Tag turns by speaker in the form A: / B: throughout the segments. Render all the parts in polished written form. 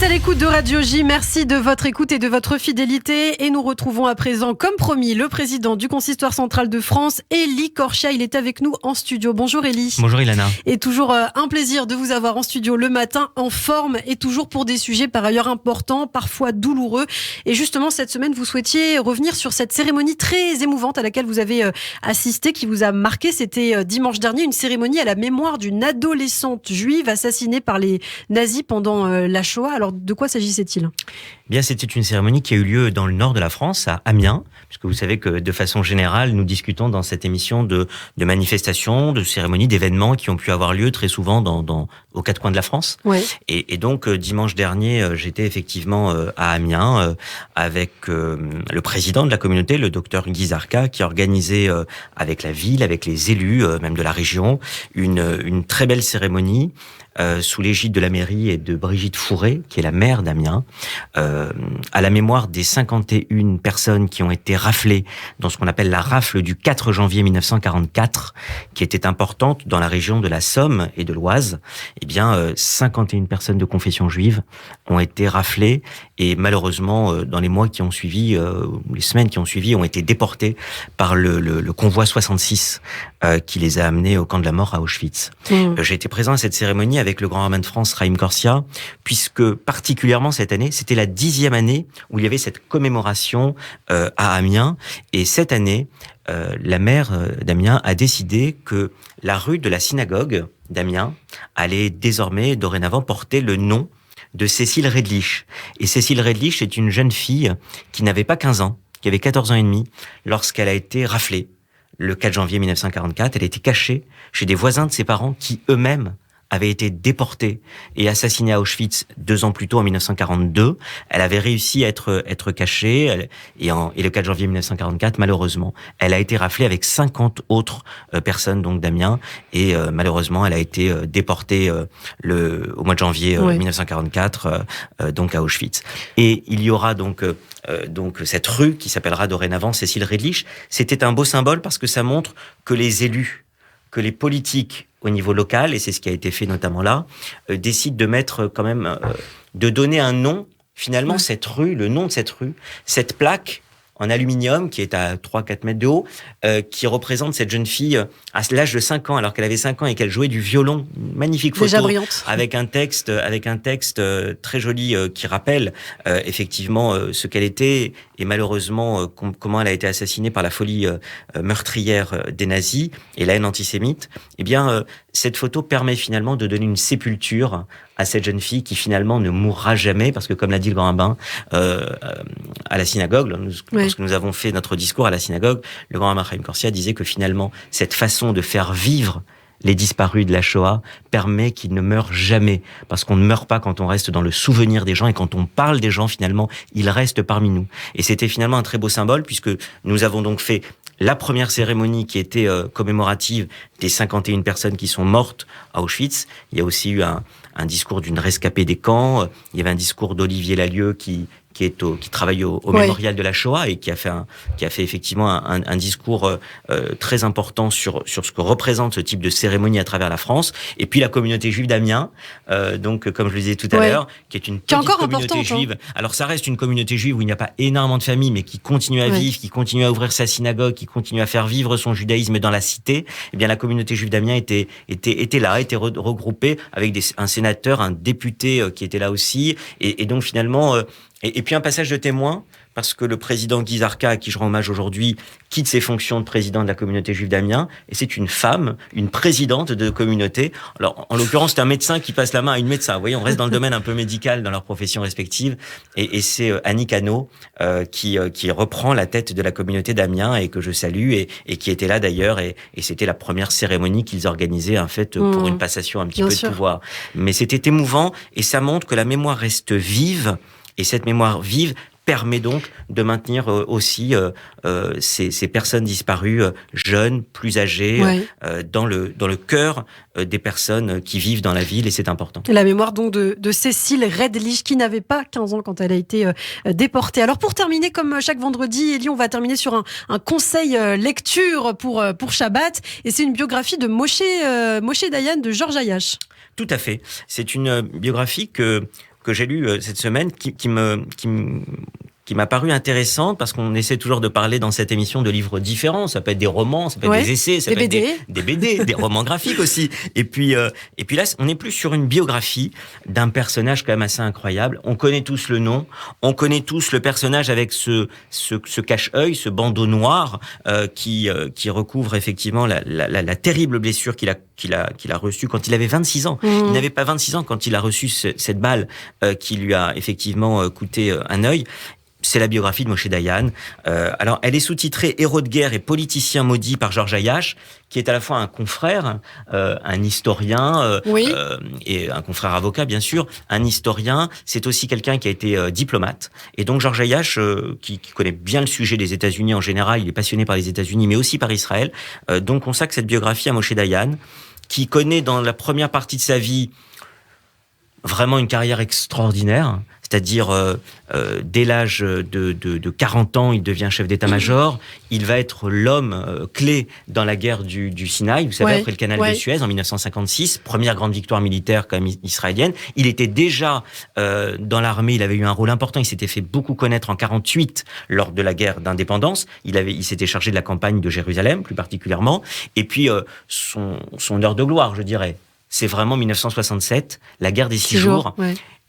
A: êtes à l'écoute de Radio J, merci de votre écoute et de votre fidélité. Et nous retrouvons à présent, comme promis, le président du Consistoire central de France, Élie Corchia. Il est avec nous en studio. Bonjour Élie.
B: Bonjour Ilana.
A: Et toujours un plaisir de vous avoir en studio le matin, en forme et toujours pour des sujets par ailleurs importants, parfois douloureux. Et justement, cette semaine, vous souhaitiez revenir sur cette cérémonie très émouvante à laquelle vous avez assisté, qui vous a marqué. C'était dimanche dernier, une cérémonie à la mémoire d'une adolescente juive assassinée par les nazis pendant la Shoah. Alors, de quoi s'agissait-il ?
B: Bien, c'était une cérémonie qui a eu lieu dans le nord de la France, à Amiens, puisque vous savez que de façon générale, nous discutons dans cette émission de manifestations, de cérémonies, d'événements qui ont pu avoir lieu très souvent aux quatre coins de la France.
A: Ouais.
B: Et donc, dimanche dernier, j'étais effectivement à Amiens avec le président de la communauté, le docteur Guy Zarka, qui a organisé avec la ville, avec les élus, même de la région, une très belle cérémonie sous l'égide de la mairie et de Brigitte Fourré, qui est la maire d'Amiens, à la mémoire des 51 personnes qui ont été raflées dans ce qu'on appelle la rafle du 4 janvier 1944, qui était importante dans la région de la Somme et de l'Oise. Eh bien, 51 personnes de confession juive ont été raflées et malheureusement, dans les mois qui ont suivi, les semaines qui ont suivi, ont été déportées par le convoi 66 qui les a amenés au camp de la mort à Auschwitz. J'ai été présent à cette cérémonie avec le grand rabbin de France, Chaim Corsia, puisque particulièrement cette année, c'était la 10e année où il y avait cette commémoration à Amiens. Et cette année, la maire d'Amiens a décidé que la rue de la synagogue d'Amiens allait désormais, dorénavant, porter le nom de Cécile Redlich. Et Cécile Redlich est une jeune fille qui n'avait pas 15 ans, qui avait 14 ans et demi, lorsqu'elle a été raflée. Le 4 janvier 1944, elle était cachée chez des voisins de ses parents qui eux-mêmes avait été déportée et assassinée à Auschwitz 2 ans plus tôt, en 1942. Elle avait réussi à être cachée, et le 4 janvier 1944, malheureusement, elle a été raflée avec 50 autres personnes donc d'Amiens, et malheureusement, elle a été déportée au mois de janvier 1944, donc à Auschwitz. Et il y aura donc cette rue qui s'appellera dorénavant Cécile Redlich. C'était un beau symbole parce que ça montre que les élus, que les politiques au niveau local, et c'est ce qui a été fait notamment là, décident de mettre quand même, de donner un nom, finalement, cette rue, le nom de cette rue, cette plaque en aluminium qui est à 3-4 mètres de haut, qui représente cette jeune fille à l'âge de 5 ans, alors qu'elle avait 5 ans et qu'elle jouait du violon. Une magnifique photo.
A: Déjà brillante.
B: Avec un texte très joli qui rappelle effectivement ce qu'elle était et malheureusement comment elle a été assassinée par la folie meurtrière des nazis et la haine antisémite. Eh bien, cette photo permet finalement de donner une sépulture à cette jeune fille qui finalement ne mourra jamais, parce que comme l'a dit le grand rabbin à la synagogue, lorsque nous avons fait notre discours à la synagogue, le grand rabbin Chaim Corsia disait que finalement cette façon de faire vivre les disparus de la Shoah permet qu'ils ne meurent jamais, parce qu'on ne meurt pas quand on reste dans le souvenir des gens, et quand on parle des gens, finalement, ils restent parmi nous. Et c'était finalement un très beau symbole, puisque nous avons donc fait la première cérémonie qui était commémorative des 51 personnes qui sont mortes à Auschwitz. Il y a aussi eu un discours d'une rescapée des camps. Il y avait un discours d'Olivier Lalieu qui travaille au mémorial de la Shoah et qui a fait effectivement un discours très important sur ce que représente ce type de cérémonie à travers la France. Et puis la communauté juive d'Amiens, donc comme je le disais tout à l'heure, qui est une petite communauté juive. Alors ça reste une communauté juive où il n'y a pas énormément de familles, mais qui continue à vivre, qui continue à ouvrir sa synagogue, qui continue à faire vivre son judaïsme dans la cité. Eh bien la communauté juive d'Amiens était là, était regroupée avec un sénateur, un député qui était là aussi, et donc finalement. Et puis un passage de témoin, parce que le président Guy Zarka, à qui je rends hommage aujourd'hui, quitte ses fonctions de président de la communauté juive d'Amiens, et c'est une femme, une présidente de communauté. Alors, en l'occurrence, c'est un médecin qui passe la main à une médecin. Vous voyez, on reste dans le domaine un peu médical dans leurs professions respectives. Et c'est Annick Hano qui reprend la tête de la communauté d'Amiens et que je salue et qui était là d'ailleurs. Et c'était la première cérémonie qu'ils organisaient, en fait, pour une passation un petit peu de pouvoir. Mais c'était émouvant et ça montre que la mémoire reste vive. Et cette mémoire vive permet donc de maintenir aussi ces personnes disparues, jeunes, plus âgées, dans le cœur des personnes qui vivent dans la ville, et c'est important.
A: La mémoire donc de Cécile Redlich, qui n'avait pas 15 ans quand elle a été déportée. Alors pour terminer, comme chaque vendredi, Élie, on va terminer sur un conseil lecture pour Shabbat, et c'est une biographie de Moshe Dayan de Georges Ayash.
B: Tout à fait. C'est une biographie que que j'ai lu cette semaine qui m'a paru intéressante parce qu'on essaie toujours de parler dans cette émission de livres différents. Ça peut être des romans, ça peut être des essais, ça peut être des BD, des romans graphiques aussi. Et puis là, on n'est plus sur une biographie d'un personnage quand même assez incroyable. On connaît tous le nom, on connaît tous le personnage avec ce cache-œil, ce bandeau noir qui recouvre effectivement la terrible blessure qu'il a reçue quand il avait 26 ans. Il n'avait pas 26 ans quand il a reçu cette balle qui lui a effectivement coûté un œil. C'est la biographie de Moshe Dayan. Alors, elle est sous-titrée « Héros de guerre et politicien maudit » par Georges Ayache, qui est à la fois un confrère, un historien, et un confrère avocat, bien sûr, un historien. C'est aussi quelqu'un qui a été diplomate. Et donc, Georges Ayache, qui connaît bien le sujet des États-Unis en général, il est passionné par les États-Unis, mais aussi par Israël. Donc, consacre cette biographie à Moshe Dayan, qui connaît dans la première partie de sa vie vraiment une carrière extraordinaire. C'est-à-dire, dès l'âge de 40 ans, il devient chef d'état-major. Il va être l'homme clé dans la guerre du Sinaï, vous savez, après le canal de Suez en 1956, première grande victoire militaire quand même israélienne. Il était déjà dans l'armée, il avait eu un rôle important, il s'était fait beaucoup connaître en 48 lors de la guerre d'indépendance. Il s'était chargé de la campagne de Jérusalem, plus particulièrement. Et puis, son heure de gloire, je dirais, c'est vraiment 1967, la guerre des 6 jours.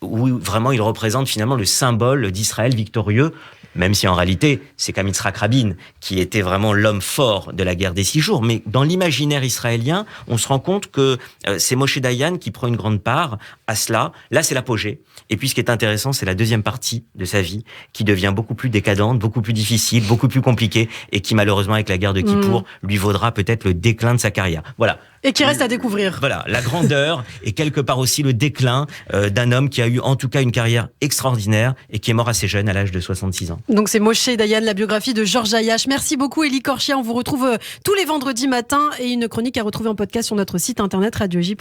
B: Où vraiment il représente finalement le symbole d'Israël victorieux, même si en réalité c'est comme Yitzhak Rabin qui était vraiment l'homme fort de la guerre des 6 jours. Mais dans l'imaginaire israélien, on se rend compte que c'est Moshe Dayan qui prend une grande part à cela. Là, c'est l'apogée. Et puis ce qui est intéressant, c'est la deuxième partie de sa vie qui devient beaucoup plus décadente, beaucoup plus difficile, beaucoup plus compliquée et qui malheureusement avec la guerre de Kippour lui vaudra peut-être le déclin de sa carrière. Voilà.
A: Et qui reste à découvrir.
B: Voilà, la grandeur et quelque part aussi le déclin d'un homme qui a eu en tout cas une carrière extraordinaire et qui est mort assez jeune à l'âge de 66 ans.
A: Donc c'est Moshe Dayan, la biographie de Georges Ayache. Merci beaucoup Élie Korchia, on vous retrouve tous les vendredis matins et une chronique à retrouver en podcast sur notre site internet radio-j.fr.